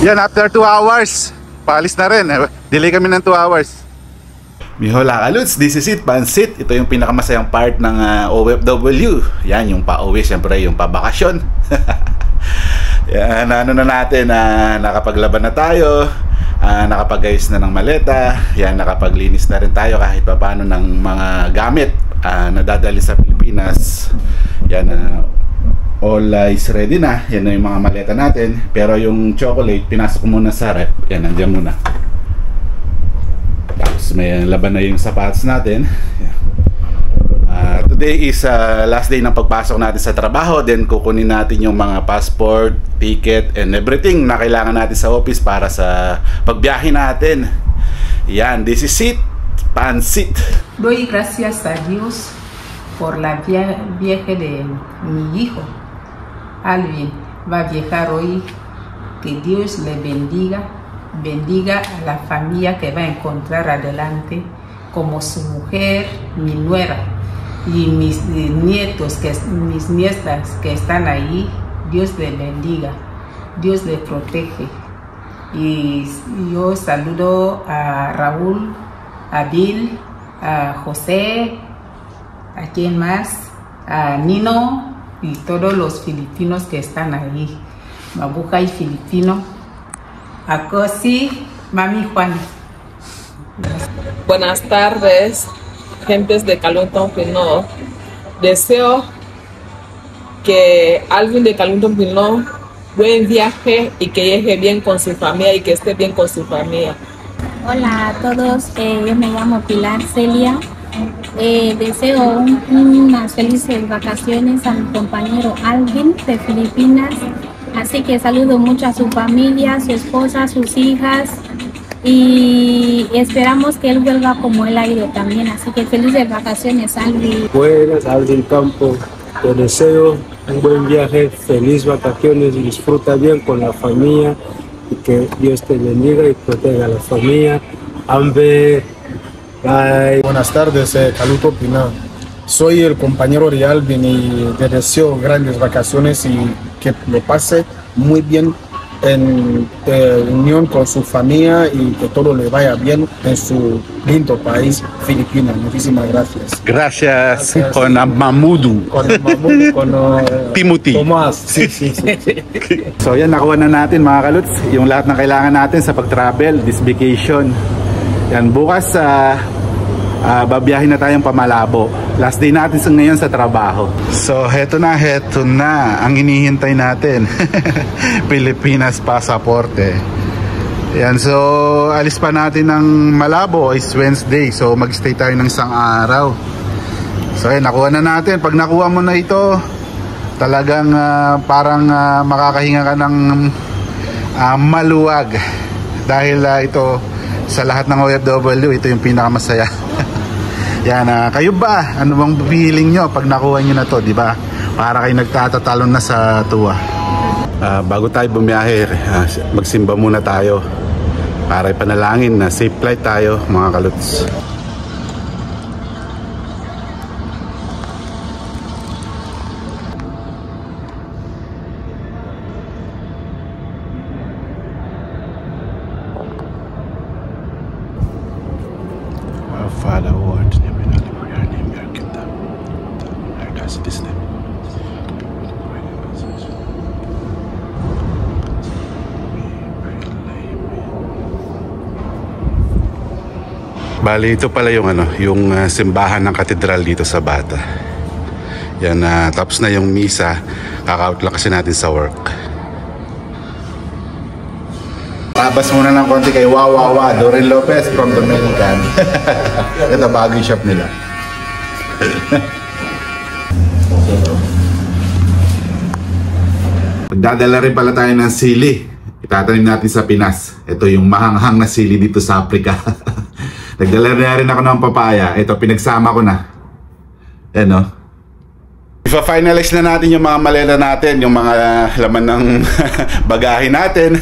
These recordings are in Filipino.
Yan, after 2 hours, paalis na rin. Delay kami ng 2 hours. Mihola Kaluts, this is it, Pansit. Ito yung pinakamasayang part ng OFW. Yan, yung pa-uwi, syempre yung pa-bakasyon. Yan, ano na natin, nakapaglaban na tayo, nakapag-ayos na ng maleta. Yan, nakapaglinis na rin tayo kahit pa paano ng mga gamit na dadali sa Pilipinas. Yan, all is ready na. Yan na yung mga maleta natin. Pero yung chocolate, pinasok ko muna sa rep. Yan, nandiyan muna. Tapos may laban na yung sapatos natin. Today is last day ng pagpasok natin sa trabaho. Then kukunin natin yung mga passport, ticket, and everything na kailangan natin sa office para sa pagbiyahe natin. Yan, this is it, Pansit. Doy gracias a Dios por la viaje de mi hijo. Alvin va a viajar hoy. Que Dios le bendiga. Bendiga a la familia que va a encontrar adelante, como su mujer, mi nuera y mis nietos, mis nietas que están ahí. Dios le bendiga, Dios le protege. Y yo saludo a Raúl, a Bill, a José, a quien más, a Nino y todos los filipinos que están ahí. Mabuca y filipino. Ako si Mami Juan. Buenas tardes, gentes de Carlton Pinot. Deseo que Alvin de Carlton Pinot buen viaje y que llegue bien con su familia y que esté bien con su familia. Hola a todos, yo me llamo Pilar Celia. Deseo unas felices vacaciones a mi compañero Alvin de Filipinas. Así que saludo mucho a su familia, a su esposa, a sus hijas y esperamos que él vuelva como él ha ido también. Así que felices vacaciones, Alvin. Buenas, Alvin Campo. Te deseo un buen viaje, feliz vacaciones, disfruta bien con la familia y que Dios te bendiga y proteja a la familia. Ambe, bye. Buenas tardes, Carlton Pinot. Soy el compañero de Alvin y te deseo grandes vacaciones y que lo pase muy bien en unión con su familia y que todo le vaya bien en su lindo país, Filipinas. Muchísimas gracias. Gracias. Con Mamudu. Con Mamudu, con Timothy. Tomas. Sí. So yan, nakuha na natin mga kaluts yung lahat ng kailangan natin sa pag-travel, this vacation. Yan, bukas babiyahin na tayong pamalabo. Last day natin ngayon sa trabaho. So heto na ang inihintay natin. Pilipinas pasaporte. Yan, so alis pa natin ng Malabo is Wednesday. So magstay tayo ng isang araw. So ayun, nakuha na natin. Pag nakuha mo na ito, talagang parang makakahinga ka ng maluwag. Dahil ito sa lahat ng OFW, ito yung pinakamasaya. Yan, kayo ba? Ano bang feeling nyo pag nakuha nyo na to, di ba? Para kayo nagtatatalon na sa tuwa. Bago tayo bumiyahe, magsimba muna tayo para ipanalangin na safe flight tayo, mga kaluts. Father, Lord, your name, your kingdom, as it is name. Bali, ito pala yung yung simbahan ng katedral dito sa Bata. Yan, tapos na yung misa. Kaka-out lang kasi natin sa work. Tabas muna ng konti kay Wawawa Doreen Lopez from Dominican. Ito bago yung shop nila. Magdadala rin pala tayo ng sili. Itatanim natin sa Pinas. Ito yung mahanghang na sili dito sa Africa. Nagdala na rin ako ng papaya. Ito, pinagsama ko na. Ayan, no? Ipa-finalize na natin yung mga maleta natin, yung mga laman ng bagahe natin.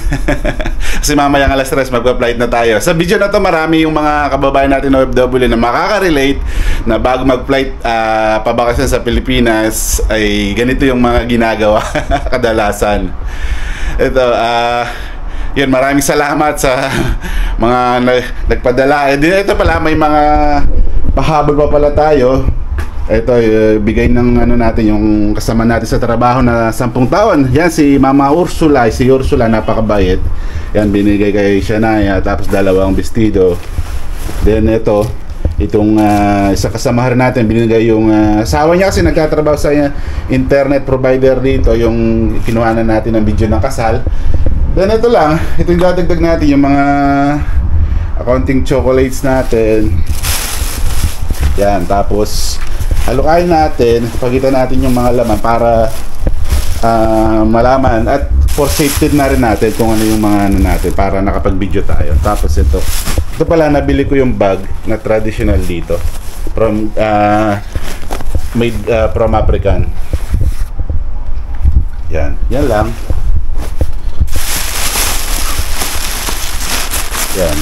Kasi mamaya ng alas 3 magpa-flight na tayo. Sa video na to marami yung mga kababayan natin OFW na makaka-relate na bago mag-flight pabakasyon sa Pilipinas ay ganito yung mga ginagawa kadalasan. Ito, Yun, maraming salamat sa mga nagpadala. Ito pala, may mga pahabol pa pala tayo. Ito, bigay ng ano natin, yung kasama natin sa trabaho na 10 taon. Yan, si Mama Ursula. Si Ursula, napakabait. Yan, binigay kay Shania. Tapos 2 vestido. Then ito, itong isa kasama rin natin, binigay yung asawa niya kasi nagtatrabaho sa internet provider dito, yung kinuhanan natin ng video ng kasal. Then ito lang, ito yung dadagdag natin, yung mga accounting chocolates natin. Yan, tapos halukain natin, pagitan natin yung mga laman para malaman at for safety na rin natin kung ano yung mga ano natin para nakapag-video tayo. Tapos ito pala, nabili ko yung bag na traditional dito from made from African. Yan lang. Yan.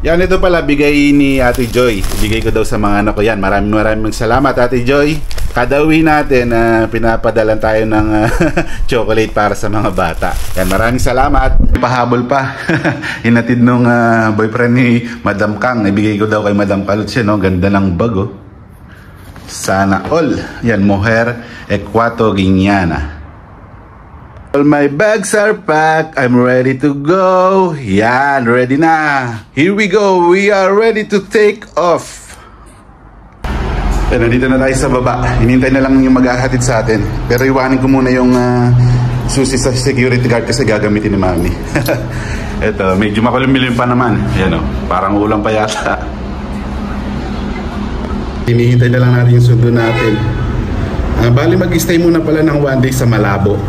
Yan, ito pala bigay ni Ate Joy. Bigay ko daw sa mga anak ko yan. Maraming salamat, Ate Joy. Kada uwi natin, pinapadalan tayo ng chocolate para sa mga bata. Yan, maraming salamat. Pahabol pa. Hinatid nung boyfriend ni Madam Kang. Ibigay ko daw kay Madam Palutse, no? Ganda ng bag, oh. Sana all. Yan, Mujer Equatoguineana. All my bags are packed. I'm ready to go. Yan, ready na. Here we go. We are ready to take off. Nandito na tayo sa baba. Hinintay na lang yung maghahatid sa atin. Pero iwanin ko muna yung susi sa security guard kasi gagamitin ni Mami. Ito, medyo makulimlim pa naman. Yan, oh, parang ulang pa yata. Hinihintay na lang natin yung sundo natin. Bali mag-stay muna pala ng 1 day sa Malabo.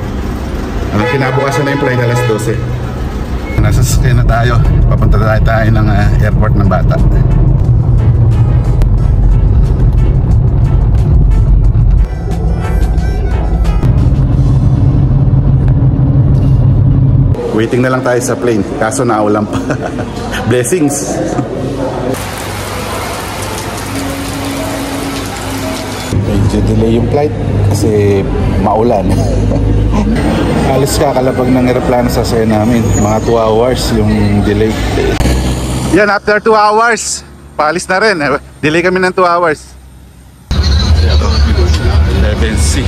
Kinabukasan na yung flight alas 12. Nasa sasakyan na tayo. Papunta tayo ng airport ng bata. Waiting na lang tayo sa plane. Kaso naulan pa. Blessings. Medyo delay yung flight kasi maulan. Alis ka kalapag ng aeroplano sa saya namin. Mga 2 hours yung delay. Yan, after 2 hours paalis na rin. Delay kami ng 2 hours. 11C.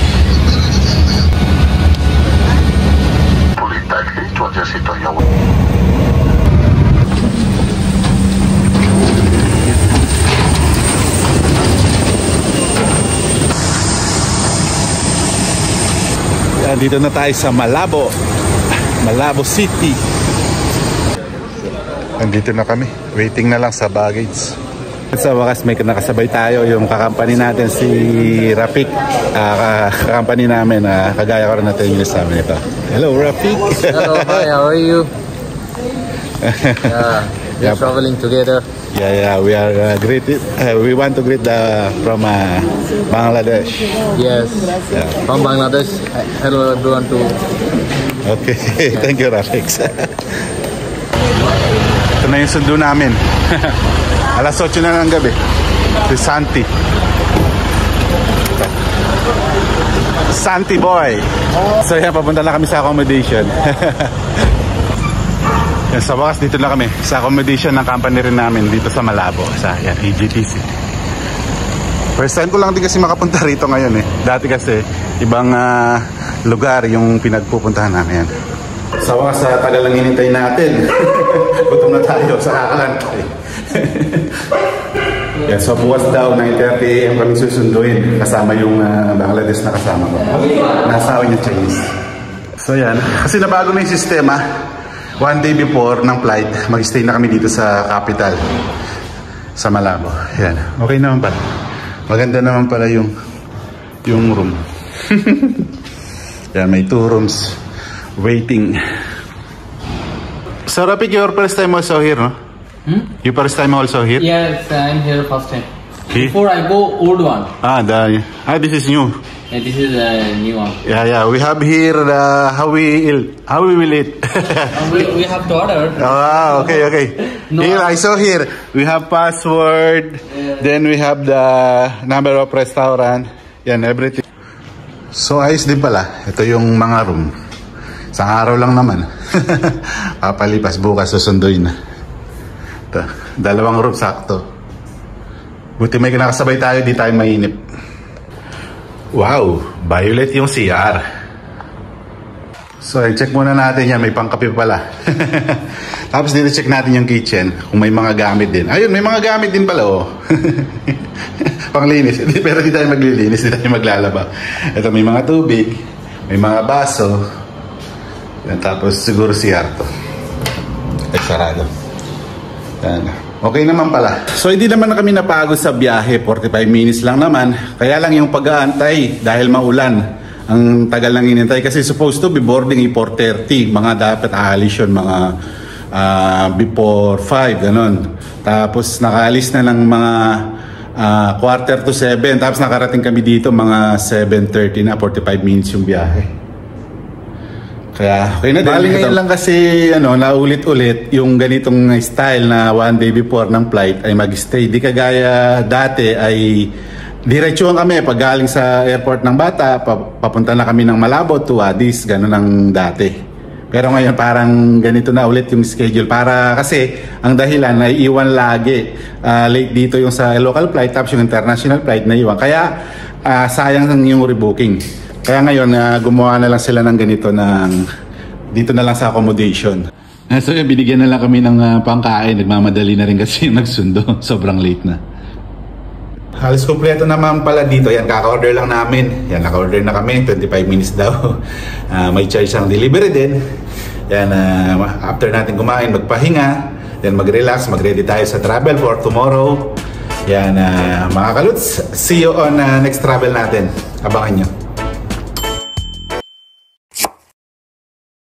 Dito na tayo sa Malabo City. Andito na kami, waiting na lang sa baggage. Sa wakas may nakasabay tayo, yung kakampani natin si Rafik. Kakampani namin, kagaya ko rin natin yung sa amin ito. Hello Rafik. Hello, hi, how are you? We're traveling together. Yeah, we are greeted. We want to greet from Bangladesh. Yes, from Bangladesh. Hello everyone too. Okay, thank you Rafik. Ito na yung sundo namin. Alas 8 na ng gabi. Si Santi boy. So yan, papunta na kami sa accommodation. Yan, sa wakas dito na kami sa accommodation ng company rin namin dito sa Malabo, sa yan, EGTC. First time ko lang din kasi makapunta rito ngayon eh. Dati kasi ibang lugar yung pinagpupuntahan namin. Sa wakas, tagal lang hinintay natin. Gutom na tayo sa kakalantay. Yan, so bukas daw 9:30 AM kami susunduin kasama yung Bangladesh na kasama ko. Nasawa niya Chinese. So yan, kasi nabago na yung sistema. 1 day before ng flight, mag-stay na kami dito sa capital, sa Malabo. Yan, okay naman pala. Maganda naman pala yung room. Yan, may 2 rooms waiting. So Rafik, your first time also here, no? You first time also here? Yes, I'm here first time. Before I go, old one. This is new. Yeah, this is a new one. Yeah. We have here how we will eat. we have to order. Okay. No, here I saw here we have password. Then we have the number of restaurant. Yan, everything. So ayos din pala. Ito yung mga room. Isang araw lang naman. Papalipas, bukas susunduin na. Ito, 2 room sakto. Buti may kinakasabay tayo, di tayo mainip. Wow, violet yung CR. So, check muna natin yan. May pangkape pala. Tapos dito check natin yung kitchen. Kung may mga gamit din. Ayun, may mga gamit din pala, oh. Panglinis. Pero di tayo maglilinis. Di tayo maglalaba. Ito, may mga tubig. May mga baso. Yan, tapos siguro CR to. Ay, sarado. Yan. Okay naman pala. So, hindi naman na kami napagod sa biyahe. 45 minutes lang naman. Kaya lang yung pag-aantay dahil maulan. Ang tagal lang inintay kasi supposed to be boarding 4:30. Mga dapat aalis yun, mga before 5, ganun. Tapos nakaalis na lang mga 6:45. Tapos nakarating kami dito mga 7:30 na, 45 minutes yung biyahe. Kaya okay na din. Bali ngayon lang kasi naulit-ulit yung ganitong style na one day before ng flight ay mag-stay. Di kagaya dati ay diretsuhan kami pag galing sa airport ng Bata, papunta na kami ng Malabo to Addis, gano'n ang dati. Pero ngayon parang ganito na ulit yung schedule para kasi ang dahilan ay iwan lagi late dito yung sa local flight tapos yung international flight na iwan. Kaya sayang yung rebooking. Kaya ngayon gumawa na lang sila ng ganito dito na lang sa accommodation. So binigyan na lang kami ng pangkain, nagmamadali na rin kasi yung nagsundo, sobrang late na. Halos kompleto naman pala dito. Yan, kaka-order lang namin. Yan, naka-order na kami. 25 minutes daw. May charge ang delivery din. Yan, after natin kumain, magpahinga. Then mag-relax, mag-ready tayo sa travel for tomorrow. Yan, mga kaluts. See you on next travel natin. Abangan nyo.